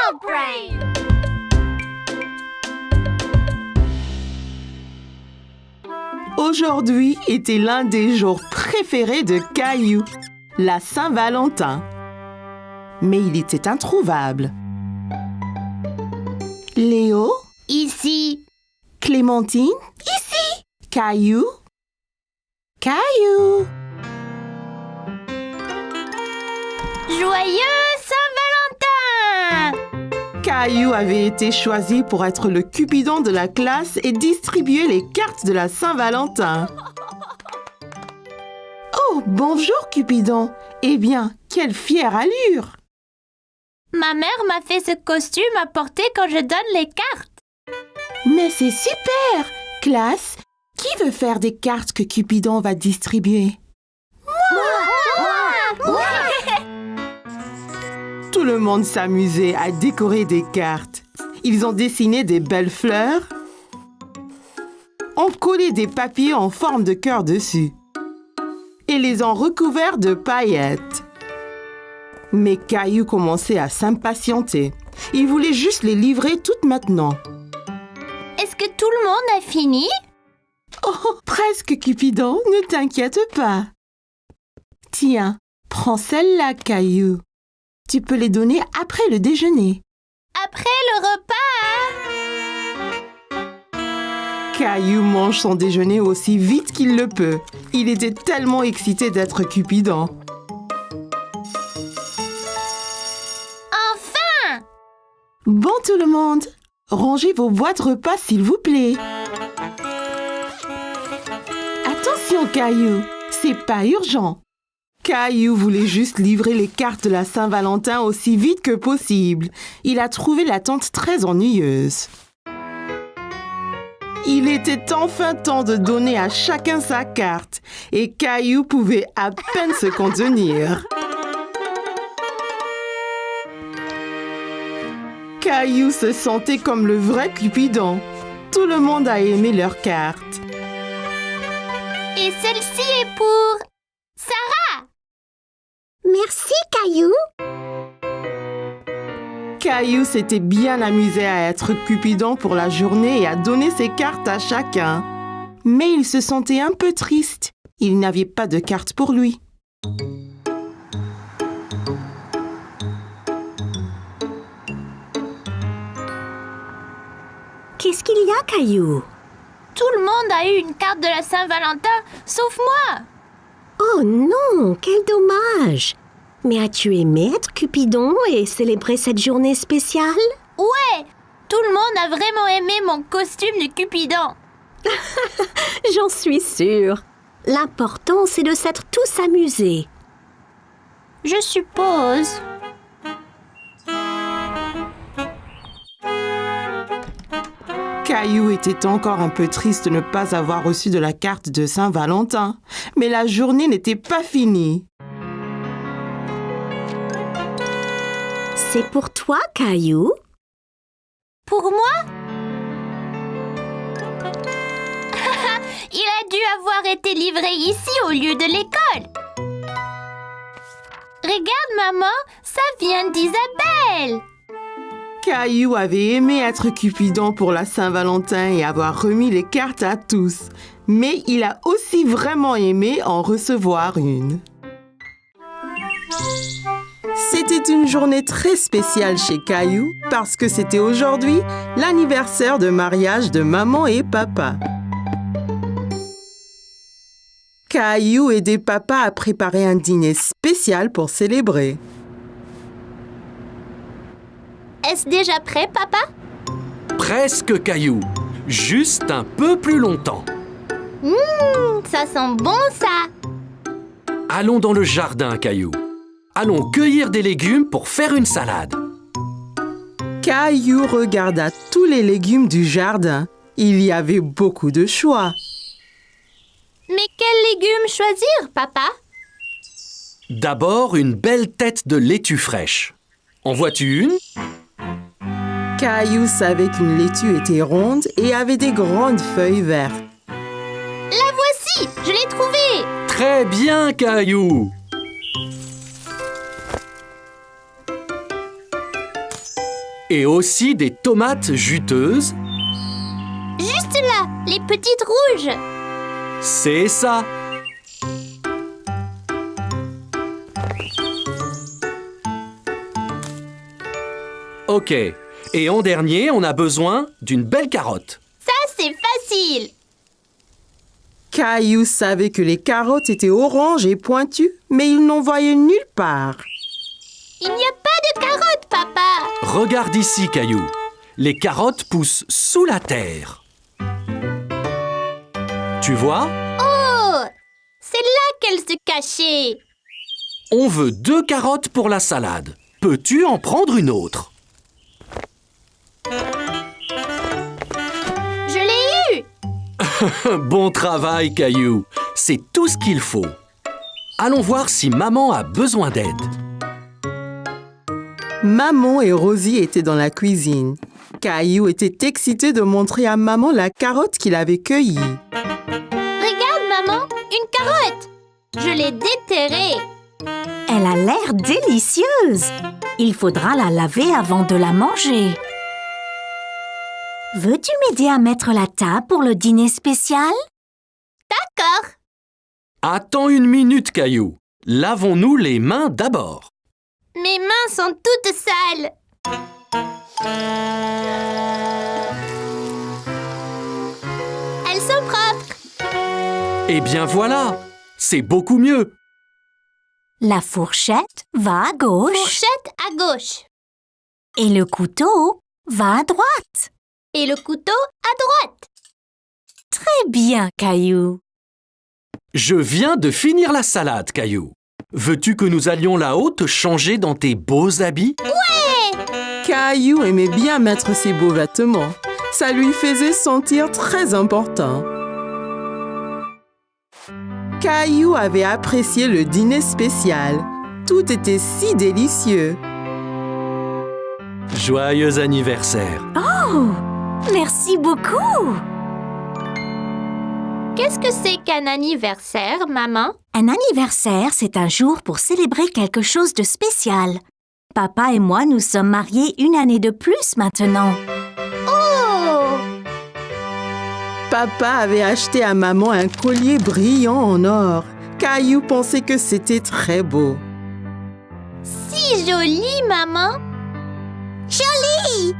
Adult Brain! Aujourd'hui était l'un des jours préférés de Caillou, la Saint-Valentin. Mais il était introuvable. Léo? Ici. Clémentine? Ici. Caillou? Caillou? Joyeux Saint-Valentin! Caillou avait été choisi pour être le Cupidon de la classe et distribuer les cartes de la Saint-Valentin. Oh, bonjour Cupidon! Eh bien, quelle fière allure! Ma mère m'a fait ce costume à porter quand je donne les cartes. Mais c'est super! Classe, qui veut faire des cartes que Cupidon va distribuer? Moi! Tout le monde s'amusait à décorer des cartes. Ils ont dessiné des belles fleurs, ont collé des papiers en forme de cœur dessus et les ont recouverts de paillettes. Mais Caillou commençait à s'impatienter. Il voulait juste les livrer toutes maintenant. Est-ce que tout le monde a fini? Oh, presque Cupidon, ne t'inquiète pas. Tiens, prends celle-là, Caillou. Tu peux les donner après le déjeuner. Après le repas? Caillou mange son déjeuner aussi vite qu'il le peut. Il était tellement excité d'être Cupidon. Enfin! Bon tout le monde, rangez vos boîtes repas s'il vous plaît. Attention Caillou, c'est pas urgent. Caillou voulait juste livrer les cartes de la Saint-Valentin aussi vite que possible. Il a trouvé l'attente très ennuyeuse. Il était enfin temps de donner à chacun sa carte et Caillou pouvait à peine se contenir. Caillou se sentait comme le vrai Cupidon. Tout le monde a aimé leurs cartes. Et celle-ci est pour Sarah! Merci, Caillou. Caillou s'était bien amusé à être Cupidon pour la journée et à donner ses cartes à chacun. Mais il se sentait un peu triste. Il n'avait pas de cartes pour lui. Qu'est-ce qu'il y a, Caillou? Tout le monde a eu une carte de la Saint-Valentin, sauf moi! Oh non, quel dommage! Mais as-tu aimé être Cupidon et célébrer cette journée spéciale? Ouais! Tout le monde a vraiment aimé mon costume de Cupidon. J'en suis sûre. L'important, c'est de s'être tous amusés. Je suppose. Caillou était encore un peu triste de ne pas avoir reçu de la carte de Saint-Valentin. Mais la journée n'était pas finie. C'est pour toi, Caillou? Pour moi? Il a dû avoir été livré ici au lieu de l'école. Regarde, maman, ça vient d'Isabelle. Caillou avait aimé être Cupidon pour la Saint-Valentin et avoir remis les cartes à tous. Mais il a aussi vraiment aimé en recevoir une. C'était une journée très spéciale chez Caillou parce que c'était aujourd'hui l'anniversaire de mariage de maman et papa. Caillou aidait papa à préparer un dîner spécial pour célébrer. Est-ce déjà prêt, papa? Presque, Caillou. Juste un peu plus longtemps. Ça sent bon, ça. Allons dans le jardin, Caillou. Allons cueillir des légumes pour faire une salade. Caillou regarda tous les légumes du jardin. Il y avait beaucoup de choix. Mais quels légumes choisir, papa? D'abord, une belle tête de laitue fraîche. En vois-tu une? Caillou savait qu'une laitue était ronde et avait des grandes feuilles vertes. La voici, je l'ai trouvée. Très bien, Caillou. Et aussi des tomates juteuses. Juste là, les petites rouges. C'est ça. Ok. Et en dernier, on a besoin d'une belle carotte. Ça, c'est facile. Caillou savait que les carottes étaient oranges et pointues, mais il n'en voyait nulle part. Il n'y a pas de carottes, papa. Regarde ici, Caillou. Les carottes poussent sous la terre. Tu vois? Oh, c'est là qu'elles se cachaient. On veut 2 carottes pour la salade. Peux-tu en prendre une autre? Je l'ai eu. Bon travail, Caillou. C'est tout ce qu'il faut. Allons voir si maman a besoin d'aide. Maman et Rosie étaient dans la cuisine. Caillou était excité de montrer à maman la carotte qu'il avait cueillie. Regarde, maman, une carotte. Je l'ai déterrée. Elle a l'air délicieuse. Il faudra la laver avant de la manger. Veux-tu m'aider à mettre la table pour le dîner spécial? D'accord. Attends une minute, Caillou. Lavons-nous les mains d'abord. Mes mains sont toutes sales. Elles sont propres. Eh bien voilà, c'est beaucoup mieux. La fourchette va à gauche Fourchette à gauche. et le couteau va à droite. Et le couteau à droite. Très bien, Caillou. Je viens de finir la salade, Caillou. Veux-tu que nous allions là-haut te changer dans tes beaux habits? Caillou aimait bien mettre ses beaux vêtements. Ça lui faisait sentir très important. Caillou avait apprécié le dîner spécial. Tout était si délicieux. Joyeux anniversaire. Oh, merci beaucoup. Qu'est-ce que c'est qu'un anniversaire, maman? Un anniversaire, c'est un jour pour célébrer quelque chose de spécial. Papa et moi nous sommes mariés 1 année de plus maintenant. Oh! Papa avait acheté à maman un collier brillant en or. Caillou pensait que c'était très beau. Si joli, maman. Joli!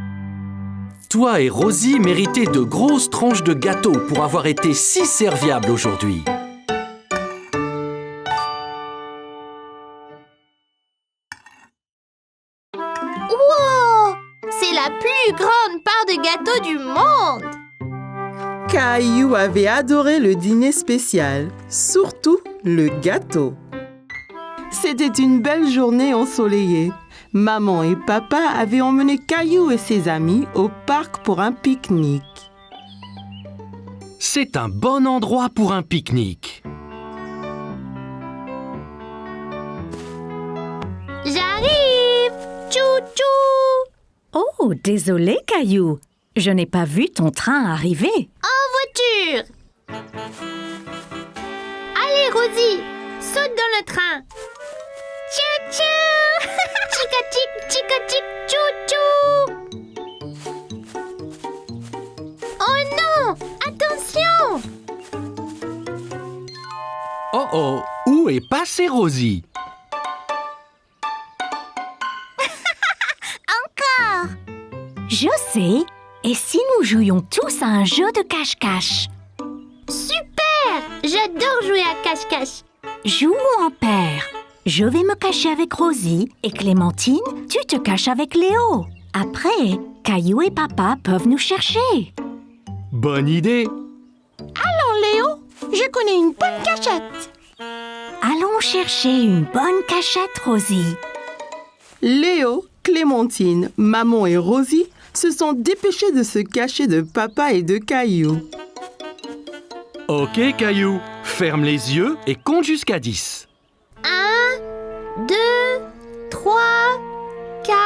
Toi et Rosie méritez de grosses tranches de gâteau pour avoir été si serviables aujourd'hui. Wow! C'est la plus grande part de gâteau du monde. Caillou avait adoré le dîner spécial, surtout le gâteau. C'était une belle journée ensoleillée. Maman et papa avaient emmené Caillou et ses amis au parc pour un pique-nique. C'est un bon endroit pour un pique-nique. J'arrive! Tchou-tchou! Oh, désolé, Caillou. Je n'ai pas vu ton train arriver. En voiture! Allez, Rosie, saute dans le train. Tchou-tchou! Chica-chic, chica-chic, tchou-tchou! Oh non! Attention! Oh oh, où est passée Rosie? Je sais. Et si nous jouions tous à un jeu de cache-cache? Super! J'adore jouer à cache-cache. Jouons en paire. Je vais me cacher avec Rosie et Clémentine, tu te caches avec Léo. Après, Caillou et papa peuvent nous chercher. Bonne idée. Léo, je connais une bonne cachette. Allons chercher une bonne cachette, Rosie. Léo, Clémentine, maman et Rosie se sont dépêchés de se cacher de papa et de Caillou. Ok, Caillou, ferme les yeux et compte jusqu'à 10. 1, 2, 3, 4...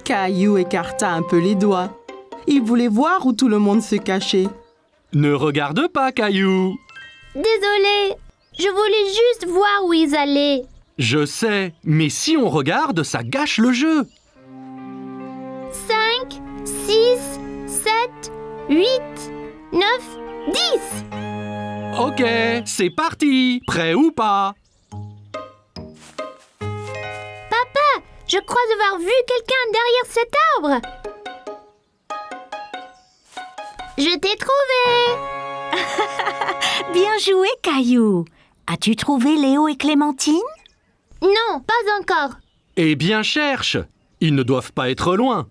Caillou écarta un peu les doigts. Il voulait voir où tout le monde se cachait. Ne regarde pas, Caillou. Désolée, je voulais juste voir où ils allaient. Je sais, mais si on regarde, ça gâche le jeu. 8, 9, 10. Ok, c'est parti. Prêt ou pas? Papa, je crois avoir vu quelqu'un derrière cet arbre. Je t'ai trouvé. Bien joué, Caillou. As-tu trouvé Léo et Clémentine? Non, pas encore. Eh bien, cherche. Ils ne doivent pas être loin.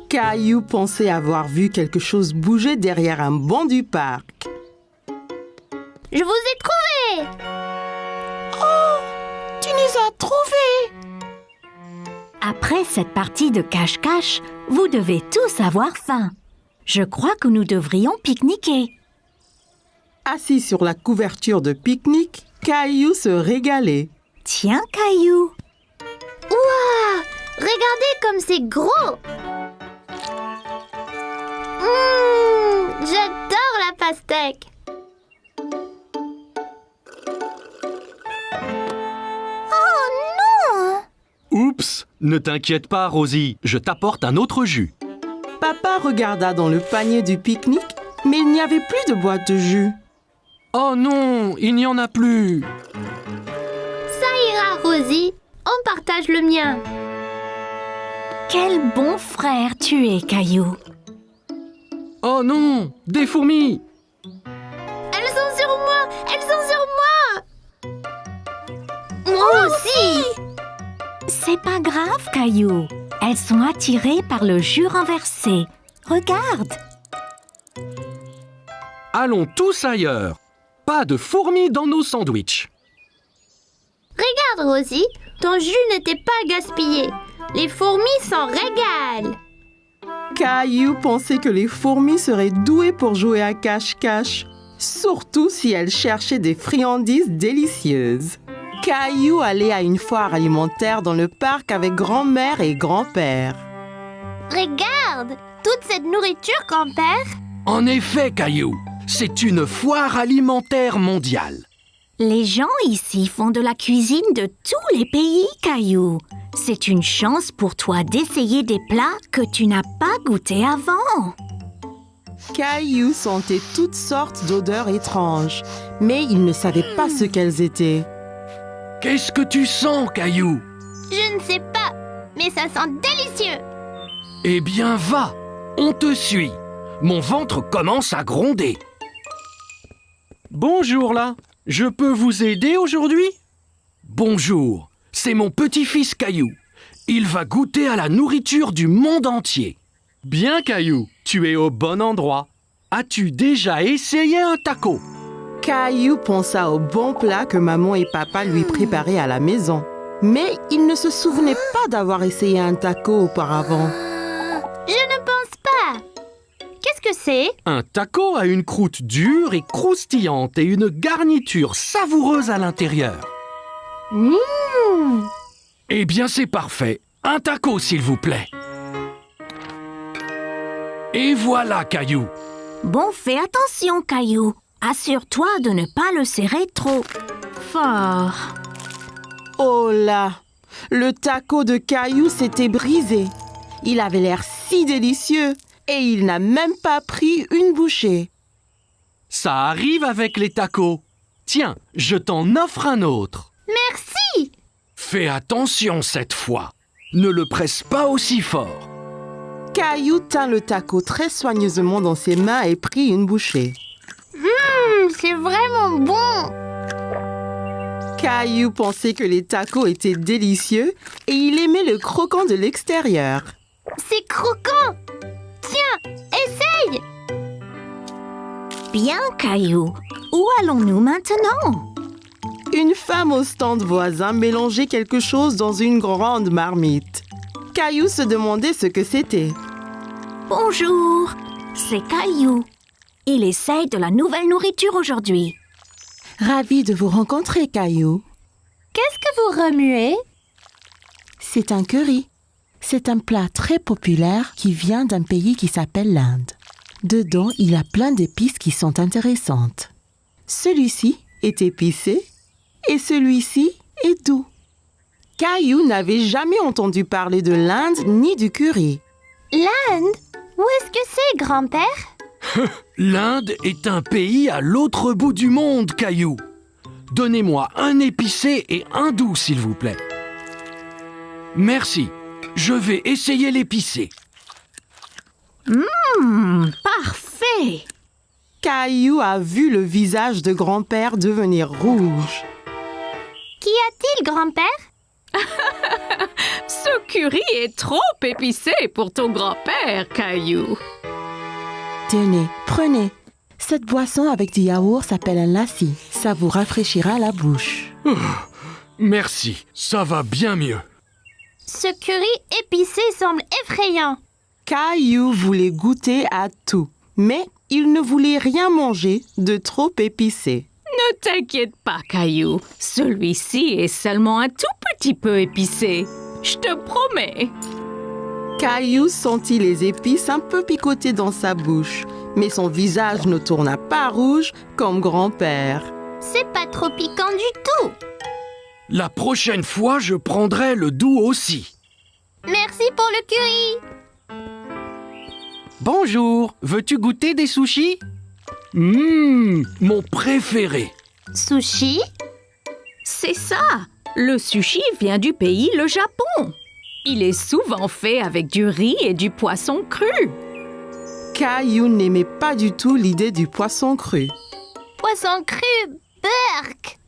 Caillou pensait avoir vu quelque chose bouger derrière un banc du parc. Je vous ai trouvé. Tu nous as trouvés! Après cette partie de cache-cache, vous devez tous avoir faim. Je crois que nous devrions pique-niquer. Assis sur la couverture de pique-nique, Caillou se régalait. Tiens, Caillou. Ouah! Regardez comme c'est gros. J'adore la pastèque. Oh non! Oups, ne t'inquiète pas, Rosie. Je t'apporte un autre jus. Papa regarda dans le panier du pique-nique, mais il n'y avait plus de boîte de jus. Oh non, il n'y en a plus. Ça ira, Rosie. On partage le mien. Quel bon frère tu es, Caillou. Oh non, des fourmis. Elles sont sur moi. Elles sont sur moi. Moi aussi. C'est pas grave, Caillou. Elles sont attirées par le jus renversé. Regarde. Allons tous ailleurs. Pas de fourmis dans nos sandwichs. Regarde, Rosie. Ton jus n'était pas gaspillé. Les fourmis s'en régalent. Caillou pensait que les fourmis seraient douées pour jouer à cache-cache, surtout si elles cherchaient des friandises délicieuses. Caillou allait à une foire alimentaire dans le parc avec grand-mère et grand-père. Regarde, toute cette nourriture, grand-père. En effet, Caillou, c'est une foire alimentaire mondiale. Les gens ici font de la cuisine de tous les pays, Caillou. C'est une chance pour toi d'essayer des plats que tu n'as pas goûtés avant. Caillou sentait toutes sortes d'odeurs étranges, mais il ne savait pas ce qu'elles étaient. Qu'est-ce que tu sens, Caillou? Je ne sais pas, mais ça sent délicieux. Eh bien, va, on te suit. Mon ventre commence à gronder. Bonjour là, je peux vous aider aujourd'hui? Bonjour, c'est mon petit-fils Caillou. Il va goûter à la nourriture du monde entier. Bien Caillou, tu es au bon endroit. As-tu déjà essayé un taco? Caillou pensa au bon plat que maman et papa lui préparaient à la maison. Mais il ne se souvenait pas d'avoir essayé un taco auparavant. Je ne pense pas. Qu'est-ce que c'est? Un taco a une croûte dure et croustillante et une garniture savoureuse à l'intérieur. Eh bien, c'est parfait. Un taco, s'il vous plaît. Et voilà, Caillou. Bon, fais attention, Caillou. Assure-toi de ne pas le serrer trop fort. Oh là! Le taco de Caillou s'était brisé. Il avait l'air si délicieux et il n'a même pas pris une bouchée. Ça arrive avec les tacos. Tiens, je t'en offre un autre. Merci. Fais attention cette fois. Ne le presse pas aussi fort. Caillou tint le taco très soigneusement dans ses mains et prit une bouchée. C'est vraiment bon. Caillou pensait que les tacos étaient délicieux et il aimait le croquant de l'extérieur. C'est croquant. Tiens, essaye. Bien, Caillou. Où allons-nous maintenant? Une femme au stand voisin mélangeait quelque chose dans une grande marmite. Caillou se demandait ce que c'était. Bonjour, c'est Caillou. Il essaye de la nouvelle nourriture aujourd'hui. Ravi de vous rencontrer, Caillou. Qu'est-ce que vous remuez? C'est un curry. C'est un plat très populaire qui vient d'un pays qui s'appelle l'Inde. Dedans, il y a plein d'épices qui sont intéressantes. Celui-ci est épicé et celui-ci est doux. Caillou n'avait jamais entendu parler de l'Inde ni du curry. L'Inde? Où est-ce que c'est, grand-père? L'Inde est un pays à l'autre bout du monde, Caillou. Donnez-moi un épicé et un doux, s'il vous plaît. Merci. Je vais essayer l'épicé. Parfait! Caillou a vu le visage de grand-père devenir rouge. Qu'y a-t-il, grand-père? Ce curry est trop épicé pour ton grand-père, Caillou. Tenez, prenez. Cette boisson avec du yaourt s'appelle un lassi. Ça vous rafraîchira la bouche. Merci, ça va bien mieux. Ce curry épicé semble effrayant. Caillou voulait goûter à tout, mais il ne voulait rien manger de trop épicé. Ne t'inquiète pas, Caillou. Celui-ci est seulement un tout petit peu épicé. Je te promets. Caillou sentit les épices un peu picoter dans sa bouche, mais son visage ne tourna pas rouge comme grand-père. C'est pas trop piquant du tout. La prochaine fois, je prendrai le doux aussi. Merci pour le curry. Bonjour, veux-tu goûter des sushis? Mon préféré. Sushi? C'est ça. Le sushi vient du pays, le Japon. Il est souvent fait avec du riz et du poisson cru. Caillou n'aimait pas du tout l'idée du poisson cru. Poisson cru, burk.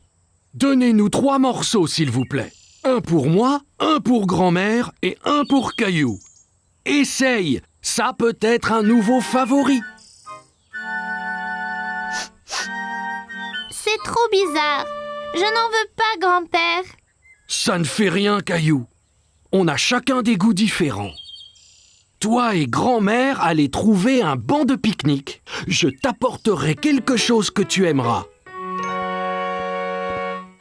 Donnez-nous 3 morceaux, s'il vous plaît. Un pour moi, un pour grand-mère et un pour Caillou. Essaye, ça peut être un nouveau favori. C'est trop bizarre. Je n'en veux pas, grand-père. Ça ne fait rien, Caillou. On a chacun des goûts différents. Toi et grand-mère allez trouver un banc de pique-nique. Je t'apporterai quelque chose que tu aimeras.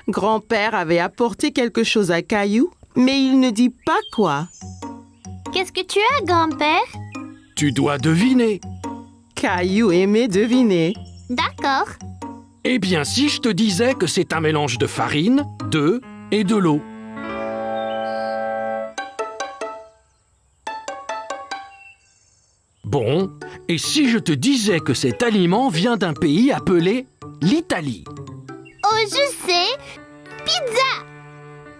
Grand-père avait apporté quelque chose à Caillou, mais il ne dit pas quoi. Qu'est-ce que tu as, grand-père? Tu dois deviner. Caillou aimait deviner. D'accord. Eh bien, si je te disais que c'est un mélange de farine, d'œufs et de l'eau. Bon, et si je te disais que cet aliment vient d'un pays appelé l'Italie? Oh, je sais. Pizza.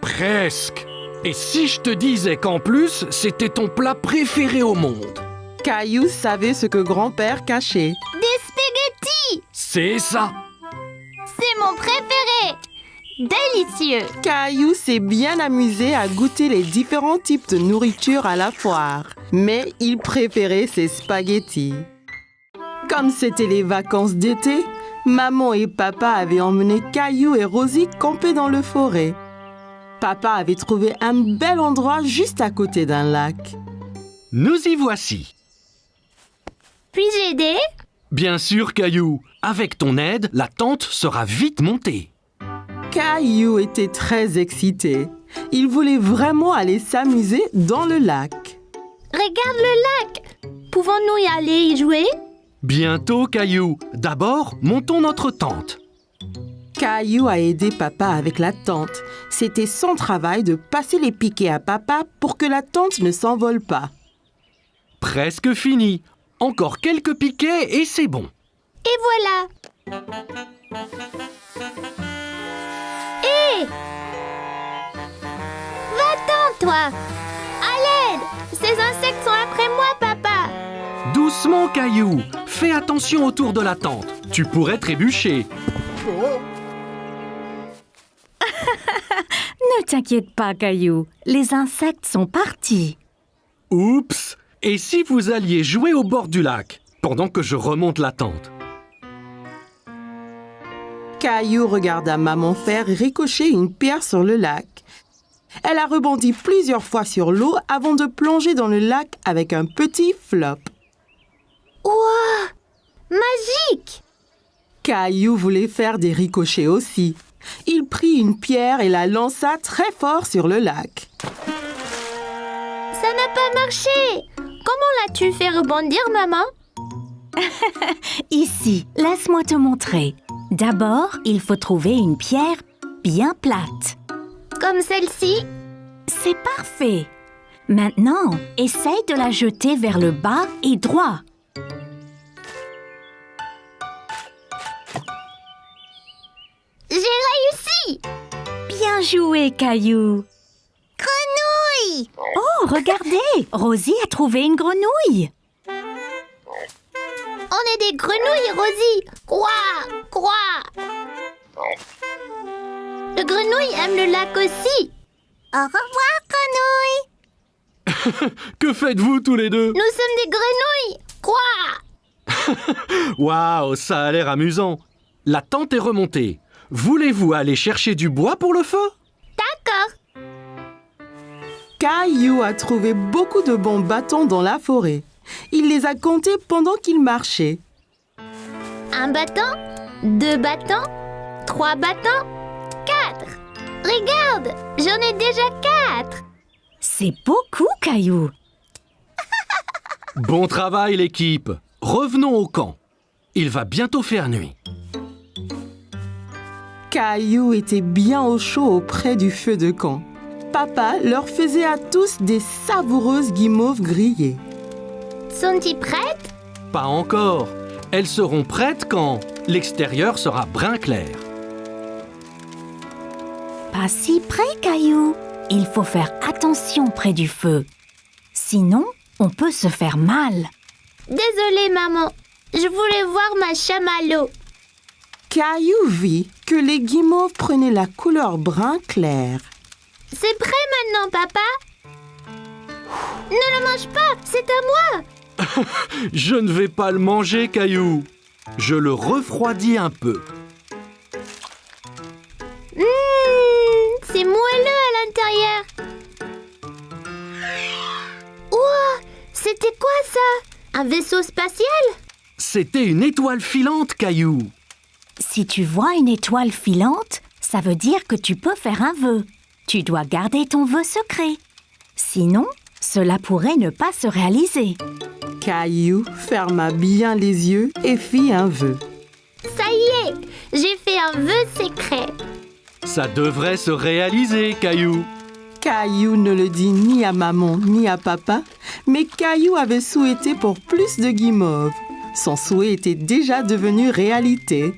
Presque. Et si je te disais qu'en plus, c'était ton plat préféré au monde? Caillou savait ce que grand-père cachait. Des spaghettis. C'est ça. C'est mon préféré. Délicieux. Caillou s'est bien amusé à goûter les différents types de nourriture à la foire, mais il préférait ses spaghettis. Comme c'était les vacances d'été, maman et papa avaient emmené Caillou et Rosie camper dans le forêt. Papa avait trouvé un bel endroit juste à côté d'un lac. Nous y voici. Puis-je aider? Bien sûr, Caillou. Avec ton aide, la tente sera vite montée. Caillou était très excité. Il voulait vraiment aller s'amuser dans le lac. Regarde le lac. Pouvons-nous y aller y jouer? Bientôt, Caillou. D'abord, montons notre tente. Caillou a aidé papa avec la tente. C'était son travail de passer les piquets à papa pour que la tente ne s'envole pas. Presque fini. Encore quelques piquets et c'est bon. Et voilà. Hé! Va-t'en, toi! À l'aide! Ces insectes sont après moi, papa! Doucement, Caillou. Fais attention autour de la tente. Tu pourrais trébucher. Ne t'inquiète pas, Caillou. Les insectes sont partis. Oups! Et si vous alliez jouer au bord du lac, pendant que je remonte la tente? Caillou regarda maman faire ricocher une pierre sur le lac. Elle a rebondi plusieurs fois sur l'eau avant de plonger dans le lac avec un petit flop. Ouah! Magique! Caillou voulait faire des ricochets aussi. Il prit une pierre et la lança très fort sur le lac. Ça n'a pas marché! Comment l'as-tu fait rebondir, maman? Ici, laisse-moi te montrer. D'abord, il faut trouver une pierre bien plate. Comme celle-ci? C'est parfait. Maintenant, essaye de la jeter vers le bas et droit. J'ai réussi! Bien joué, Caillou. Grenouille! Oh, regardez, Rosie a trouvé une grenouille. On est des grenouilles, Rosie! Quoi? Le grenouille aime le lac aussi. Au revoir, grenouille! Que faites-vous tous les deux? Nous sommes des grenouilles! Quoi? Waouh, ça a l'air amusant. La tente est remontée. Voulez-vous aller chercher du bois pour le feu? D'accord. Caillou a trouvé beaucoup de bons bâtons dans la forêt. Il les a comptés pendant qu'il marchait. 1 bâton, 2 bâtons, 3 bâtons, 4. Regarde, j'en ai déjà 4. C'est beaucoup, Caillou. Bon travail l'équipe. Revenons au camp. Il va bientôt faire nuit. Caillou était bien au chaud auprès du feu de camp. Papa leur faisait à tous des savoureuses guimauves grillées. Sont-ils prêtes? Pas encore. Elles seront prêtes quand l'extérieur sera brun clair. Pas si près, Caillou. Il faut faire attention près du feu. Sinon, on peut se faire mal. Désolée, maman. Je voulais voir ma chamallow. Caillou vit que les guimauves prenaient la couleur brun clair. C'est prêt maintenant, papa? Ne le mange pas, c'est à moi. Je ne vais pas le manger, Caillou. Je le refroidis un peu. C'est moelleux à l'intérieur. Ouah, c'était quoi ça? Un vaisseau spatial? C'était une étoile filante, Caillou. Si tu vois une étoile filante, ça veut dire que tu peux faire un vœu. Tu dois garder ton vœu secret. Sinon, cela pourrait ne pas se réaliser. Caillou ferma bien les yeux et fit un vœu. Ça y est, j'ai fait un vœu secret. Ça devrait se réaliser, Caillou. Caillou ne le dit ni à maman ni à papa, mais Caillou avait souhaité pour plus de guimauves. Son souhait était déjà devenu réalité.